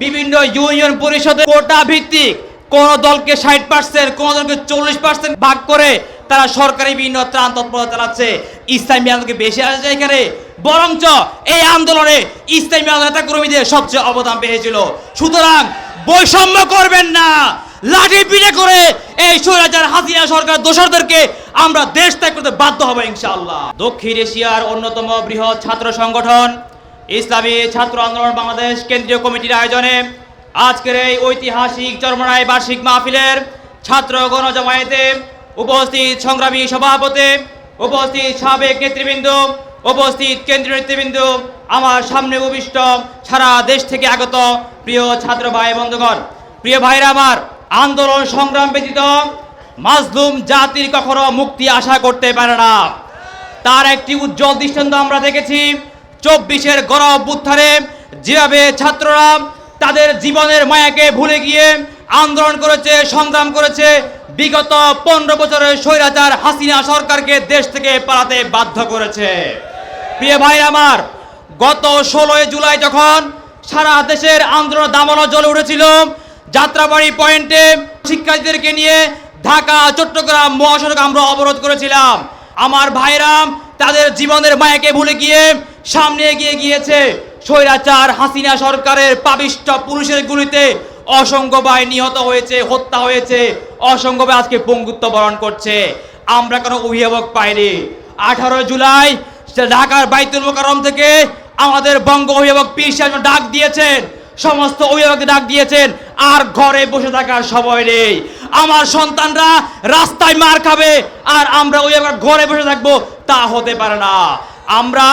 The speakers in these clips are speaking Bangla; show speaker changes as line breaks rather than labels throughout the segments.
বিভিন্ন ইউনিয়ন পরিষদে কোটা ভিত্তিক কোন দলকে 60%, কোন দলকে 40% ভাগ করে তারা সরকারি বিভিন্ন ত্রাণ তৎপরতা চালাচ্ছে। ইসলামী আন্দোলনকে বেশি আসে এখানে, বরঞ্চ এই আন্দোলনে ইসলামী নেতা কর্মীদের সবচেয়ে অবদান পেয়েছিল। সুতরাং বৈষম্য করবেন না, লাঠি পিঠে করে এই স্বৈরাচার হাসিনা সরকার দোসরদেরকে আমরা দেশ ত্যাগ করতে বাধ্য হব ইনশাআল্লাহ। দক্ষিণ এশিয়ার অন্যতম বৃহৎ ছাত্র সংগঠন ইসলামী ছাত্র আন্দোলন বাংলাদেশ কেন্দ্রীয় কমিটির আয়োজনে আজকের এই ঐতিহাসিক চরমনাই বার্ষিক মাহফিলের ছাত্র গণজামায়াতে উপস্থিত সংগ্রামী সভাপতি, উপস্থিত সাবেক নেতৃবৃন্দ, উপস্থিত কেন্দ্রীয় নেতৃবৃন্দ, আমার সামনে উপবিষ্ট সারা দেশ থেকে আগত প্রিয় ছাত্র ভাই বন্ধুগণ, প্রিয় ভাইরা আমার, আন্দোলন সংগ্রাম ব্যতীত মাজলুম জাতির কখনো মুক্তি আশা করতে পারে না। তার একটি উজ্জ্বল দৃষ্টান্ত আমরা দেখেছি 24-এর গণ অভ্যুত্থানে, যেভাবে ছাত্ররা তাদের জীবনের মায়াকে ভুলে গিয়ে আন্দোলন করেছে, সংগ্রাম করেছে, বিগত 15 বছরের স্বৈরাচার হাসিনা সরকারকে দেশ থেকে পালাতে বাধ্য করেছে। প্রিয় ভাই আমার, গত 16 জুলাই যখন সারা দেশের আন্দোলন দামানো জ্বলে উঠেছিল, যাত্রাবাড়ি পয়েন্টে শিক্ষার্থীদেরকে নিয়ে ঢাকা চট্টগ্রাম মহাসড়ক আমরা অবরোধ করেছিলাম। আমার ভাইরা তাদের জীবনের মায়াকে ভুলে গিয়ে সামনে এগিয়ে গিয়েছে। স্বৈরাচার হাসিনা সরকারের পাপিষ্ঠ পুলিশের গুলিতে অসংখ্য ভাই নিহত হয়েছে, হত্যা হয়েছে, অসংখ্য ভাই আজকে পঙ্গুত্ব বরণ করছে। আমরা কোনো অভিভাবক পাইনি। 18 জুলাই ঢাকার বাইতুল মোকাররম থেকে আমাদের বঙ্গ অভিভাবক পীর সাহেব ডাক দিয়েছেন, সমস্ত অভিভাবককে ডাক দিয়েছেন, আর ঘরে বসে থাকার সময় নেই। আমার সন্তানরা রাস্তায় মার খাবে আর আমরা অভিভাবক ঘরে বসে থাকবো, তা হতে পারে না। আমরা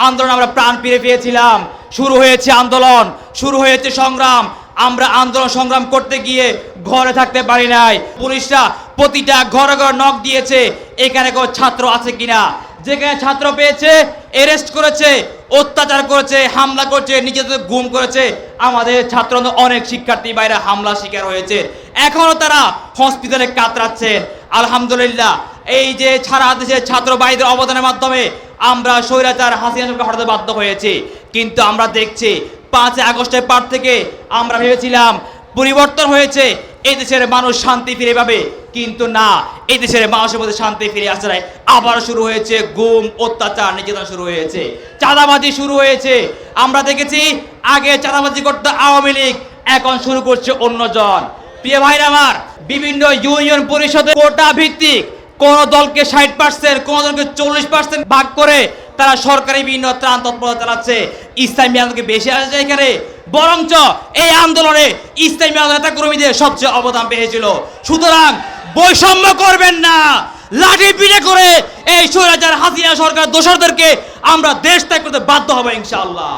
আন্দোলন আমরা প্রাণ ফিরে পেয়েছিলাম। শুরু হয়েছে আন্দোলন, শুরু হয়েছে সংগ্রাম। আমরা আন্দোলন সংগ্রাম করতে গিয়ে ঘরে থাকতে পারি নাই। পুলিশরা প্রতিটা ঘরে ঘরে নক দিয়েছে, এখানে কোনো ছাত্র আছে কিনা। যেখানে ছাত্র পেয়েছে অ্যারেস্ট করেছে, অত্যাচার করেছে, হামলা করছে, নিজেদের গুম করেছে। আমাদের ছাত্র অনেক শিক্ষার্থী বাইরে হামলা শিকার হয়েছে, এখনো তারা হসপিটালে কাতরাচ্ছেন। আলহামদুলিল্লাহ, এই যে সারা দেশের ছাত্র ভাইদের অবদানের মাধ্যমে আমরা স্বৈরাচার হাসিনা সরকারকে হটাতে বাধ্য হয়েছি। কিন্তু আমরা দেখছি 5 আগস্টের পর থেকে আমরা ভেবেছিলাম পরিবর্তন হয়েছে, এই দেশের মানুষ শান্তি ফিরে পাবে, কিন্তু না, এই দেশের মানুষের মধ্যে শান্তি ফিরে আসে নাই। আবার শুরু হয়েছে গুম, অত্যাচার, নির্যাতন শুরু হয়েছে, চাঁদাবাজি শুরু হয়েছে। আমরা দেখেছি আগে চাঁদাবাজি করতে আওয়ামী লীগ, এখন শুরু করছে অন্যজন। প্রিয় ভাইরা আমার, বিভিন্ন ইউনিয়ন পরিষদে কোটা ভিত্তিক কোন দলকে 60%, কোন দলকে 40% ভাগ করে তারা সরকারি বিভিন্ন ত্রাণ তৎপরতা চালাচ্ছে। ইসলামী আন্দোলনকে বেশি আসে এখানে, বরঞ্চ এই আন্দোলনে ইসলামী নেতা কর্মীদের সবচেয়ে অবদান পেয়েছিল। সুতরাং বৈষম্য করবেন না, লাঠি পিঠে করে এই স্বৈরাচার হাসিনা সরকার দোসরদেরকে আমরা দেশ ত্যাগ করতে বাধ্য হব ইনশাআল্লাহ।